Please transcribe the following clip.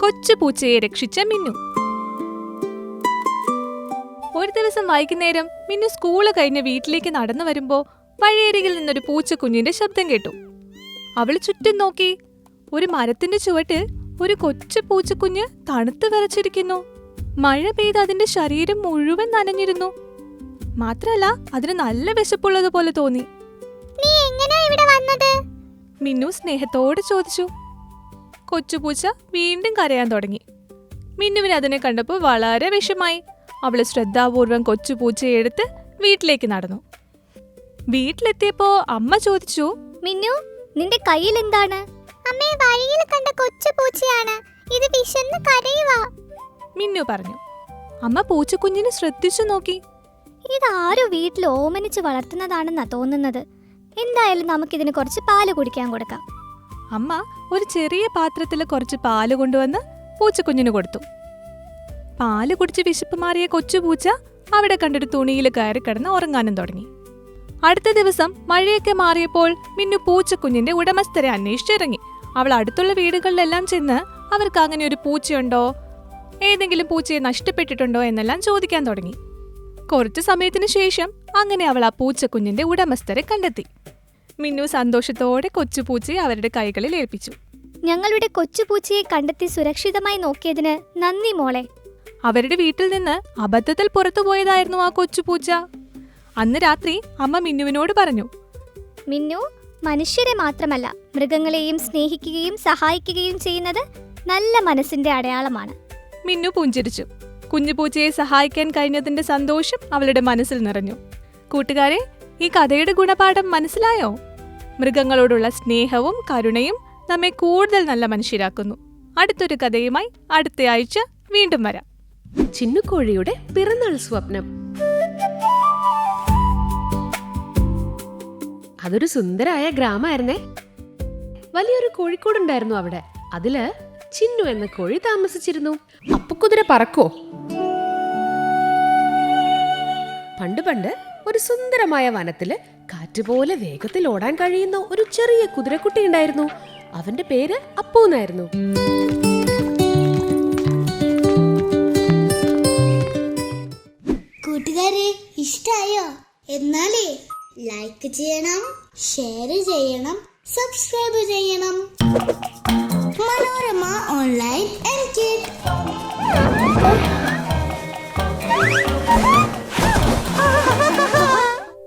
കൊച്ചു പൂച്ചയെ രക്ഷിച്ച മിന്നു. ഒരു ദിവസം വൈകുന്നേരം മിന്നു സ്കൂള് കഴിഞ്ഞ് വീട്ടിലേക്ക് നടന്നു വരുമ്പോ വഴിയരികിൽ നിന്നൊരു പൂച്ചക്കുഞ്ഞിന്റെ ശബ്ദം കേട്ടു. അവൾ ചുറ്റും നോക്കി. ഒരു മരത്തിന്റെ ചുവട്ടിൽ ഒരു കൊച്ചു പൂച്ചക്കുഞ്ഞ് തണുത്ത് വിറച്ചിരിക്കുന്നു. മഴ പെയ്ത് അതിന്റെ ശരീരം മുഴുവൻ നനഞ്ഞിരുന്നു. മാത്രല്ല അതിന് നല്ല വിശപ്പുള്ളതുപോലെ തോന്നി. നീ എങ്ങനെയാ ഇവിടെ വന്നത്? മിന്നു സ്നേഹത്തോടെ ചോദിച്ചു. കൊച്ചുപൂച്ച വീണ്ടും കരയാൻ തുടങ്ങി. മിന്നുവിന് അതിനെ കണ്ടപ്പോൾ വളരെ വിഷമായി. അവള് ശ്രദ്ധാപൂർവം കൊച്ചുപൂച്ചയെ എടുത്ത് വീട്ടിലേക്ക് നടന്നു. വീട്ടിലെത്തിയപ്പോ അമ്മ ചോദിച്ചു, മിന്നു, നിന്റെ കയ്യിൽ എന്താണ്? അമ്മേ, വഴിയിൽ കണ്ട കൊച്ചു പൂച്ചയാണ്. ഇത് വിശന്ന് കരയുവാ. മിന്നു പറഞ്ഞു. അമ്മ പൂച്ചക്കുഞ്ഞിനെ ശ്രദ്ധിച്ചു നോക്കി. ഇതാരോ വീട്ടിൽ ഓമനിച്ച് വളർത്തുന്നതാണെന്നാ തോന്നുന്നത്. എന്തായാലും നമുക്കിതിന് കുറച്ച് പാല് കുടിക്കാൻ കൊടുക്കാം. അമ്മ ഒരു ചെറിയ പാത്രത്തിൽ കുറച്ച് പാല് കൊണ്ടുവന്ന് പൂച്ചക്കുഞ്ഞിന് കൊടുത്തു. പാല് കുടിച്ച് വിശപ്പ് മാറിയ കൊച്ചുപൂച്ച അവിടെ കണ്ടൊരു തുണിയിൽ കയറി കിടന്ന് ഉറങ്ങാനും തുടങ്ങി. അടുത്ത ദിവസം മഴയൊക്കെ മാറിയപ്പോൾ മിന്നു പൂച്ചക്കുഞ്ഞിന്റെ ഉടമസ്ഥരെ അന്വേഷിച്ചിറങ്ങി. അവൾ അടുത്തുള്ള വീടുകളിലെല്ലാം ചെന്ന് അവർക്ക് അങ്ങനെ ഒരു പൂച്ചയുണ്ടോ, ഏതെങ്കിലും പൂച്ചയെ നഷ്ടപ്പെട്ടിട്ടുണ്ടോ എന്നെല്ലാം ചോദിക്കാൻ തുടങ്ങി. കുറച്ചു സമയത്തിന് ശേഷം അങ്ങനെ അവൾ ആ പൂച്ചക്കുഞ്ഞിന്റെ ഉടമസ്ഥരെ കണ്ടെത്തി. മിന്നു സന്തോഷത്തോടെ കൊച്ചുപൂച്ചയെ അവരുടെ കൈകളിൽ ഏൽപ്പിച്ചു. ഞങ്ങളുടെ കൊച്ചുപൂച്ചയെ കണ്ടെത്തി സുരക്ഷിതമായി നോക്കിയതിന് നന്ദി മോളെ. അവരുടെ വീട്ടിൽ നിന്ന് അബദ്ധത്തിൽ പുറത്തുപോയതായിരുന്നു ആ കൊച്ചുപൂച്ച. അന്ന് രാത്രി അമ്മ മിന്നുവിനോട് പറഞ്ഞു, മിന്നു, മനുഷ്യരെ മാത്രമല്ല മൃഗങ്ങളെയും സ്നേഹിക്കുകയും സഹായിക്കുകയും ചെയ്യുന്നത് നല്ല മനസ്സിന്റെ അടയാളമാണ്. മിന്നു പുഞ്ചിരിച്ചു. കുഞ്ഞുപൂച്ചയെ സഹായിക്കാൻ കഴിഞ്ഞതിന്റെ സന്തോഷം അവളുടെ മനസ്സിൽ നിറഞ്ഞു. കൂട്ടുകാരെ, ഈ കഥയുടെ ഗുണപാഠം മനസ്സിലായോ? മൃഗങ്ങളോടുള്ള സ്നേഹവും കരുണയും നമ്മെ കൂടുതൽ നല്ല മനുഷ്യരാക്കുന്നു. അടുത്തൊരു കഥയുമായി അടുത്ത ആഴ്ച വീണ്ടും വരാം. ചിന്നുകോഴിയുടെ പിറന്നാൾ സ്വപ്നം. അതൊരു സുന്ദരായ ഗ്രാമമായിരുന്നേ. വലിയൊരു കോഴിക്കോടുണ്ടായിരുന്നു അവിടെ. അതില് ചിന്നു എന്ന കോഴി താമസിച്ചിരുന്നു. അപ്പുകുതിര പറക്കോ? പണ്ട് ഒരു സുന്ദരമായ വനത്തില് കാറ്റുപോലെ വേഗത്തിൽ ഓടാൻ കഴിയുന്ന ഒരു ചെറിയ കുതിരക്കുട്ടി ഉണ്ടായിരുന്നു. അവന്റെ പേര് അപ്പു എന്നായിരുന്നു. കൂട്ടുകാരെ, ഇഷ്ടായോ? എന്നാലേ ലൈക്ക് ചെയ്യണം, ഷെയർ ചെയ്യണം, സബ്സ്ക്രൈബ് ചെയ്യണം. മനോരമ ഓൺലൈൻ എൻകിഡ്.